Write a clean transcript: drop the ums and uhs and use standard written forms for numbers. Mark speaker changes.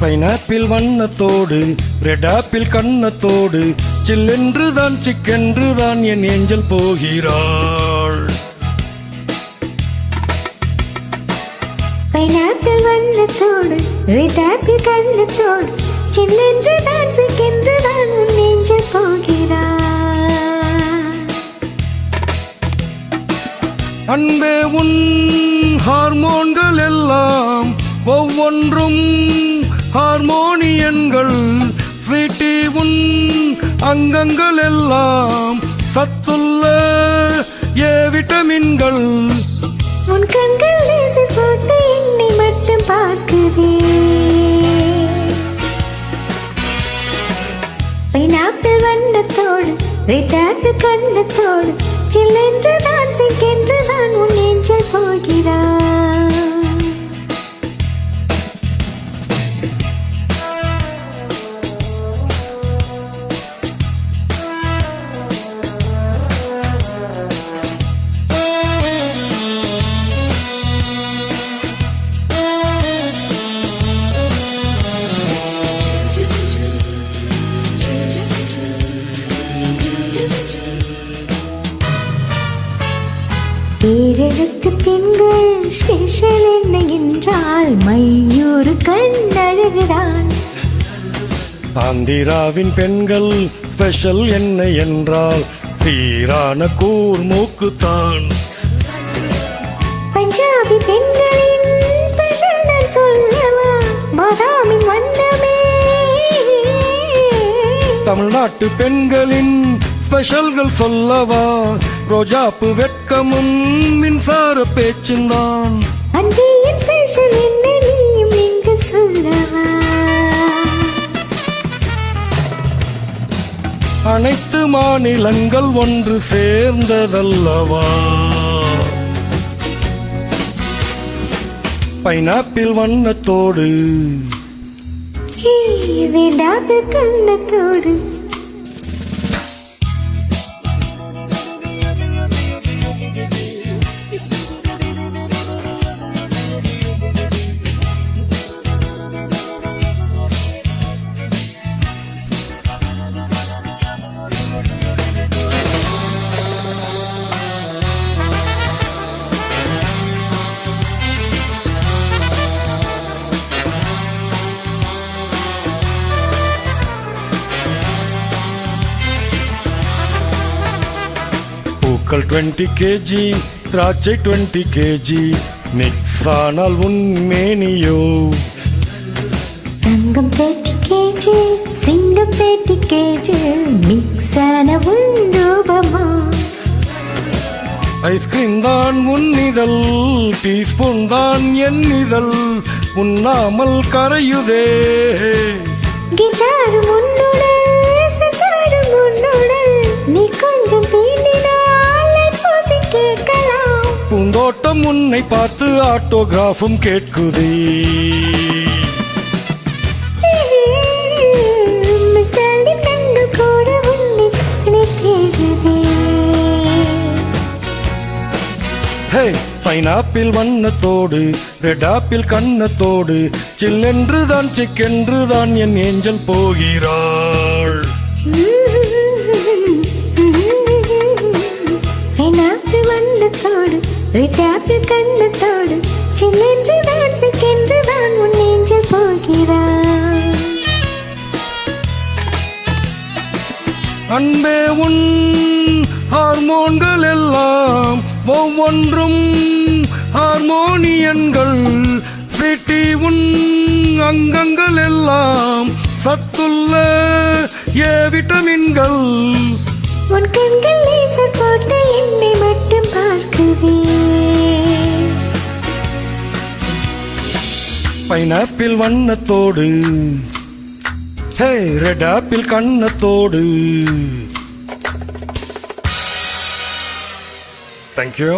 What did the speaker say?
Speaker 1: Pineapple வண்ணத்தோடு red apple கண்ணத்தோடு சில்லென்றுதான் சிக்கென்றுதான் என் angel போகிறாள்.
Speaker 2: Pineapple வண்ணத்தோடு red apple கண்ணத்தோடு சில்லென்றுதான் சிக்கென்றுதான் உன் angel போகிறாள்.
Speaker 1: அன்பே உன் ஹார்மோன்கள் எல்லாம் ஒவ்வொன்றும் ஹார்மோனியன்கள். ஸ்வீட்டி உன் அங்கங்கள் எல்லாம் சத்துள்ள ஏ விட்டமின்கள்.
Speaker 2: உன் கண்கள் லேசர் போட்டு என்னை மட்டும் பார்க்குதே. பைனாப்பிள் வண்ணத்தோடு ரெட் ஆப்பிள் கண்ணத்தோடு சில்லென்றுதான் சிக்கென்றுதான் உன் ஏஞ்சல் போகிறாள். ஏழெழுத்து பெண்கள் ஸ்பெஷல் என்ன என்றால் மையூறு கண்ணழகுதான்.
Speaker 1: ஆந்திராவின் பெண்கள் ஸ்பெஷல் என்ன என்றால் சீரான கூர்மூக்குத்தான்.
Speaker 2: பஞ்சாபி பெண்களின் ஸ்பெஷல் நான் சொல்லவா பாதாமின் வண்ணமே.
Speaker 1: தமிழ்நாட்டு பெண்களின் ஸ்பெஷல்கள் சொல்லவா ரோஜாப்பு வெட்கமும் மின்சார பேச்சுந்தான்.
Speaker 2: அன்பியின் ஸ்பெஷல் என்ன நீயும் எங்கு சொல்லவா.
Speaker 1: அனைத்து மாநிலங்கள் ஒன்று சேர்ந்ததல்லவா. பைனாப்பிள் வண்ணத்தோடு
Speaker 2: ரெட் ஆப்பிள் கண்ணத்தோடு
Speaker 1: பூக்கள் 20 kg திராட்சை 20 kg மிக்ஸ் ஆனால் உண்மேனியோ.
Speaker 2: தங்கம் 30 kg சிங்கம் 30 kg மிக்ஸ் ஆன உன் ரூபமா.
Speaker 1: ஐஸ்கிரீம் தான் உன்னிதழ் டீஸ்பூன் தான் என் இதழ் உண்ணாமல் கரையுதே.
Speaker 2: கிட்டாரும் உன்னுடன் சித்தாரும் உன்னுடன் நீ கொஞ்சம் தீண்டினால் பூசி கேட்கலாம்.
Speaker 1: பூந்தோட்டம் உன்னை பார்த்து ஆட்டோகிராஃபும் கேட்குதே.
Speaker 2: மிஸ்டரின் கண்கள் கூட உன்னை தானே தேடுதே.
Speaker 1: ஹே பைனாப்பிள் வண்ணத்தோடு ரெட் ஆப்பிள் கண்ணத்தோடு சில்லென்றுதான் சிக்கென்றுதான் என் ஏஞ்சல் போகிறாள்.
Speaker 2: பைனாப்பிள் வண்ணத்தோடு ரெட் ஆப்பிள் கண்ணத்தோடு சில்லென்றுதான் சிக்கென்றுதான் உன் ஏஞ்சல் போகிறாள்.
Speaker 1: அன்பே உன் ஹார்மோன்கள் எல்லாம் ஒவ்வொன்றும் ஹார்மோனியன்கள். ஸ்வீட்டி உன் அங்கங்கள் எல்லாம் சத்துள்ள ஏ விட்டமின்கள்.
Speaker 2: உன் கண்கள் லேசர் போட்டு என்னை மட்டும் பார்க்குதே.
Speaker 1: பைனாப்பிள் வண்ணத்தோடு ஹே ரெட் ஆப்பிள் கண்ணத்தோடு. தேங்க்யூ.